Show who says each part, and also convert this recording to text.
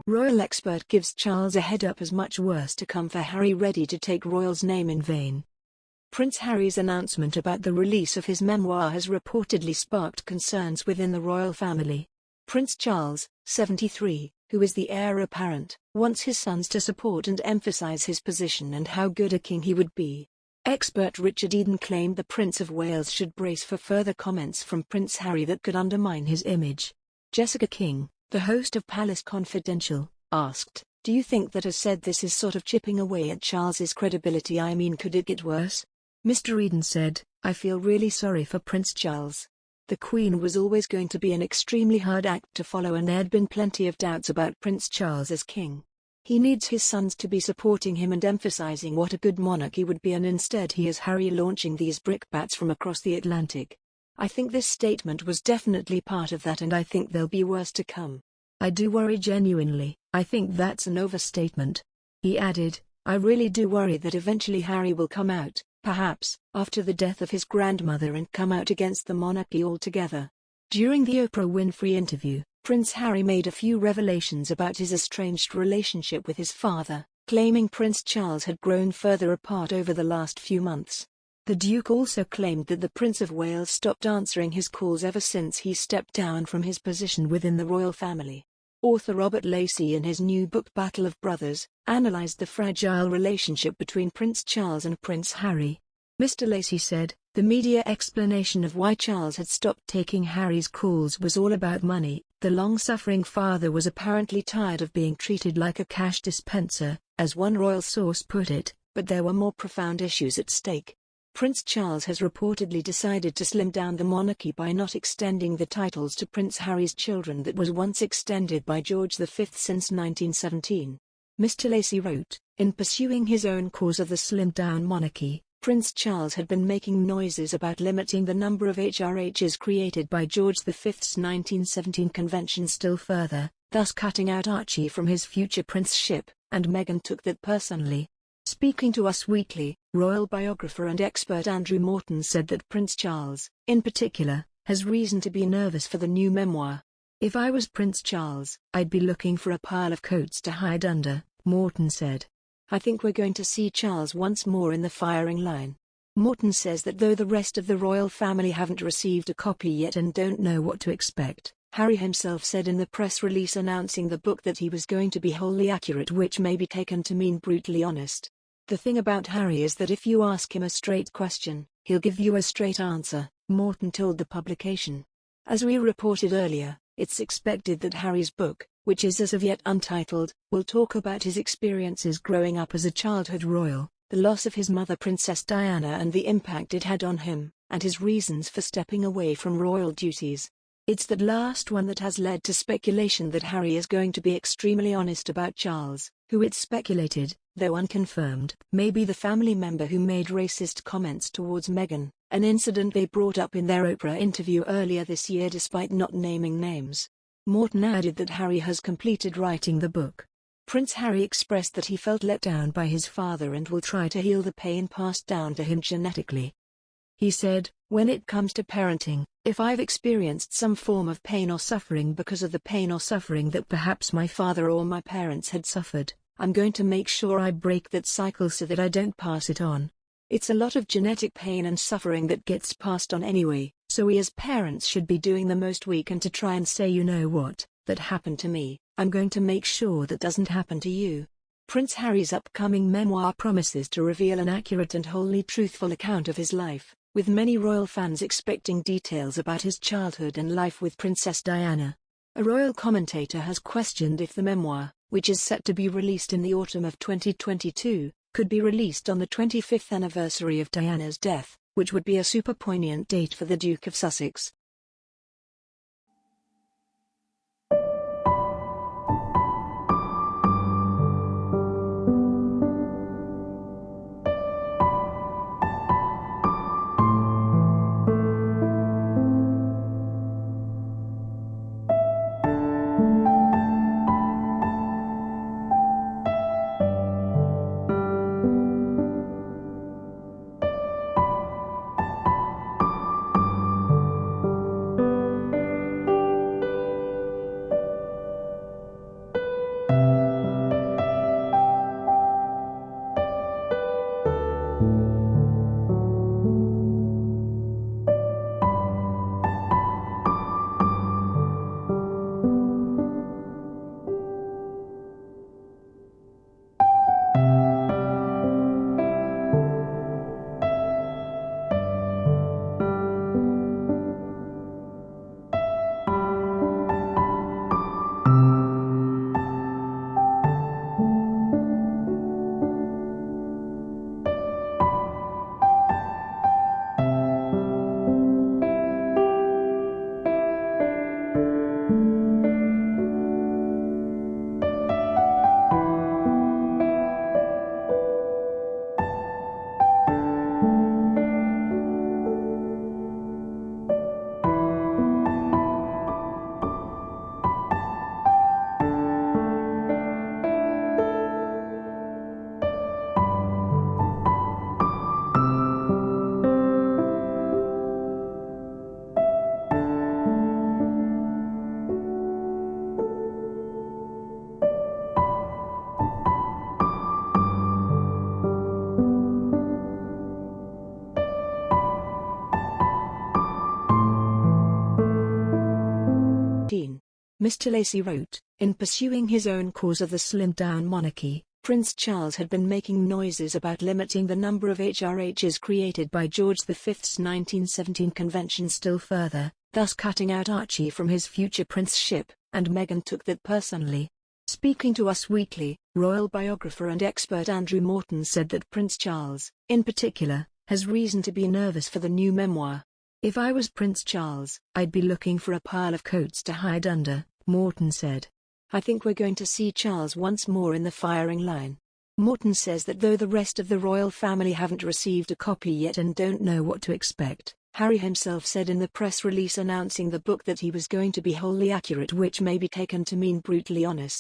Speaker 1: Royal expert gives Charles a head-up as much worse to come for Harry, ready to take royal's name in vain. Prince Harry's announcement about the release of his memoir has reportedly sparked concerns within the royal family. Prince Charles, 73, who is the heir apparent, wants his sons to support and emphasise his position and how good a king he would be. Expert Richard Eden claimed the Prince of Wales should brace for further comments from Prince Harry that could undermine his image. Jessica King, the host of Palace Confidential, asked, "Do you think that has said this is sort of chipping away at Charles's credibility? I mean, could it get worse?" Mr. Eden said, "I feel really sorry for Prince Charles. The Queen was always going to be an extremely hard act to follow, and there'd been plenty of doubts about Prince Charles as king. He needs his sons to be supporting him and emphasizing what a good monarch he would be, and instead he has Harry launching these brickbats from across the Atlantic. I think this statement was definitely part of that, and I think there'll be worse to come. I do worry genuinely. I think that's an overstatement." He added, "I really do worry that eventually Harry will come out, perhaps after the death of his grandmother, and come out against the monarchy altogether." During the Oprah Winfrey interview, Prince Harry made a few revelations about his estranged relationship with his father, claiming Prince Charles had grown further apart over the last few months. The Duke also claimed that the Prince of Wales stopped answering his calls ever since he stepped down from his position within the royal family. Author Robert Lacey, in his new book Battle of Brothers, analyzed the fragile relationship between Prince Charles and Prince Harry. Mr. Lacey said, "The media explanation of why Charles had stopped taking Harry's calls was all about money. The long-suffering father was apparently tired of being treated like a cash dispenser, as one royal source put it, but there were more profound issues at stake." Prince Charles has reportedly decided to slim down the monarchy by not extending the titles to Prince Harry's children that was once extended by George V since 1917. Mr. Lacey wrote, "In pursuing his own cause of the slimmed-down monarchy, Prince Charles had been making noises about limiting the number of HRHs created by George V's 1917 convention still further, thus cutting out Archie from his future princeship, and Meghan took that personally." Speaking to Us Weekly, royal biographer and expert Andrew Morton said that Prince Charles, in particular, has reason to be nervous for the new memoir. "If I was Prince Charles, I'd be looking for a pile of coats to hide under," Morton said. "I think we're going to see Charles once more in the firing line." Morton says that though the rest of the royal family haven't received a copy yet and don't know what to expect, Harry himself said in the press release announcing the book that he was going to be wholly accurate, which may be taken to mean brutally honest. "The thing about Harry is that if you ask him a straight question, he'll give you a straight answer," Morton told the publication. As we reported earlier, it's expected that Harry's book, which is as of yet untitled, will talk about his experiences growing up as a childhood royal, the loss of his mother Princess Diana and the impact it had on him, and his reasons for stepping away from royal duties. It's that last one that has led to speculation that Harry is going to be extremely honest about Charles, who, it's speculated, though unconfirmed, may be the family member who made racist comments towards Meghan, an incident they brought up in their Oprah interview earlier this year despite not naming names. Morton added that Harry has completed writing the book. Prince Harry expressed that he felt let down by his father and will try to heal the pain passed down to him genetically. He said, "When it comes to parenting, if I've experienced some form of pain or suffering because of the pain or suffering that perhaps my father or my parents had suffered, I'm going to make sure I break that cycle so that I don't pass it on. It's a lot of genetic pain and suffering that gets passed on anyway, so we as parents should be doing the most we can to try and say, you know what, that happened to me, I'm going to make sure that doesn't happen to you." Prince Harry's upcoming memoir promises to reveal an accurate and wholly truthful account of his life, with many royal fans expecting details about his childhood and life with Princess Diana. A royal commentator has questioned if the memoir, which is set to be released in the autumn of 2022, could be released on the 25th anniversary of Diana's death, which would be a super poignant date for the Duke of Sussex. Mr. Lacy wrote, in pursuing his own cause of the slimmed-down monarchy, Prince Charles had been making noises about limiting the number of HRHs created by George V's 1917 convention still further, thus cutting out Archie from his future princeship, and Meghan took that personally. Speaking to Us Weekly, royal biographer and expert Andrew Morton said that Prince Charles, in particular, has reason to be nervous for the new memoir. "If I was Prince Charles, I'd be looking for a pile of coats to hide under," Morton said. "I think we're going to see Charles once more in the firing line." Morton says that though the rest of the royal family haven't received a copy yet and don't know what to expect, Harry himself said in the press release announcing the book that he was going to be wholly accurate, which may be taken to mean brutally honest.